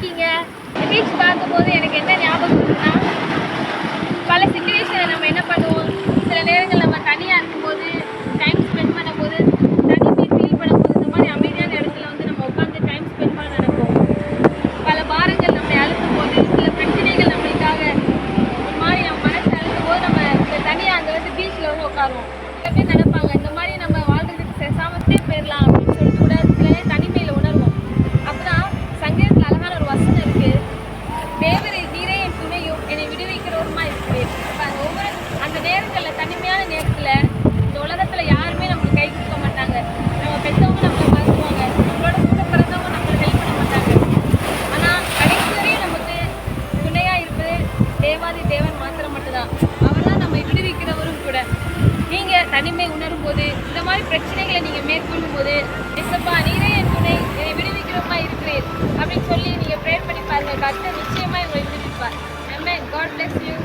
இருக்கீங்க? பீச் பார்க்கும்போது எனக்கு என்ன ஞாபகம் வருதுன்னா, பல சிச்சுவேஷன்ல நம்ம என்ன பண்ணுவோம், சில நேரங்கள் நம்ம தனியாக இருக்கும்போது, டைம் ஸ்பெண்ட் பண்ணும்போது, தனிமை ஃபீல் பண்ணும்போது, இந்த மாதிரி அமைதியான இடத்துல வந்து நம்ம உட்காந்து டைம் ஸ்பெண்ட் பண்ண நினைப்போம். பல பாரங்கள் நம்மளை அழுத்தும் போது, சில பிரச்சனைகள் நம்மளுக்காக ஒரு மாதிரி நம்ம மனசு அழுத்தும் போது, நம்ம இந்த தனியாக அங்கே வந்து பீச்சில் வந்து உட்காருவோம். சில பேர் நினைப்பாங்க, இந்த மாதிரி நம்ம வாழ்றதுக்கு பேசாமலே போயிடலாம் அப்படின்னு சொல்லிட்டு கூட சில நேரம் தனிமையில் உணர்வோம். அப்பதான் சங்கீதத்தில் அழகான ஒரு வசனம் இருக்கு, தேவரே நீரே என் துணையும் என்னை விடுவிக்கிறவருமா இருக்கிறேன். ஒவ்வொரு அந்த நேரங்களில், தனிமையான நேரத்தில் இந்த உலகத்தில் யாருமே நம்மளுக்கு கை கொடுக்க மாட்டாங்க. நம்ம பெற்றவங்க நம்மளை மறந்துடுவாங்க, நம்மளோட கூட பிறந்தவங்க நம்மளுக்கு ஹெல்ப் பண்ண மாட்டாங்க. ஆனால் கடைசி வரையும் நமக்கு துணையாக இருப்பது தேவாதி தேவன் மாத்திரம் மட்டும்தான். அவர் தான் நம்மை விடுவிக்கிறவரும் கூட. நீங்கள் தனிமை உணரும் போது, இந்த மாதிரி பிரச்சனைகளை நீங்கள் மேற்கொள்ளும் போது, எஸ்ஸப்பா நீரே என் துணை என்னை விடுவிக்கிறவமா இருக்கிறேன் அப்படின்னு சொல்லி நீங்கள் ப்ரேயர் பண்ணி பாருங்கள். கர்த்தர் நிச்சயமாக உங்களை விடுவிப்பார். ஆமென். God bless you.